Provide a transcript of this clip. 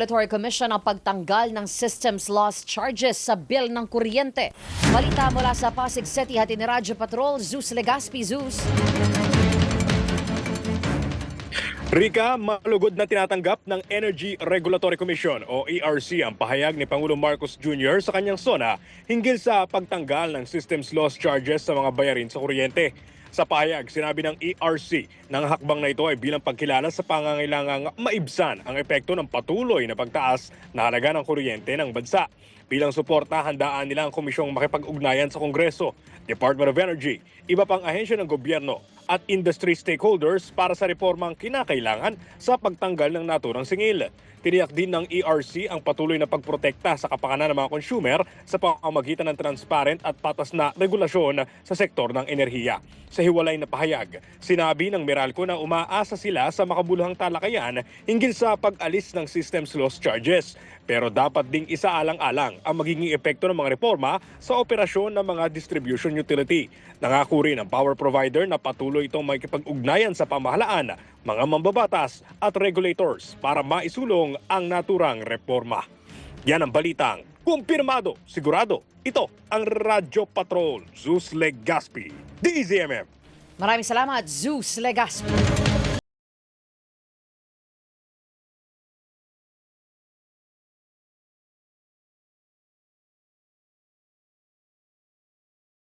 Regulatory Commission ang pagtanggal ng systems loss charges sa bill ng kuryente. Balita mula sa Pasig City, hatid ni Radyo Patrol, Zeus Legaspi. Zeus. Rika, malugod na tinatanggap ng Energy Regulatory Commission o ERC ang pahayag ni Pangulong Marcos Jr. sa kanyang SONA hinggil sa pagtanggal ng systems loss charges sa mga bayarin sa kuryente. Sa pahayag, sinabi ng ERC na ang hakbang na ito ay bilang pagkilala sa pangangailangang maibsan ang epekto ng patuloy na pagtaas na halaga ng kuryente ng bansa. Bilang suporta, handaan nila ang komisyong makipag-ugnayan sa Kongreso, Department of Energy, iba pang ahensya ng gobyerno at industry stakeholders para sa reformang kinakailangan sa pagtanggal ng naturang singil. Tiniyak din ng ERC ang patuloy na pagprotekta sa kapakanan ng mga consumer sa pamamagitan ng transparent at patas na regulasyon sa sektor ng enerhiya. Sa hiwalay na pahayag, sinabi ng Meralco na umaasa sila sa makabuluhang talakayan hinggil sa pag-alis ng systems loss charges. Pero dapat ding isaalang-alang ang magiging epekto ng mga reforma sa operasyon ng mga distribution utility. Nangako rin ang power provider na patuloy itong makikipag-ugnayan sa pamahalaan, mga mambabatas at regulators para maisulong ang naturang reforma. Yan ang balitang kumpirmado, sigurado. Ito ang Radyo Patrol, Zeus Legaspi, DZMM. Maraming salamat, Zeus Legaspi.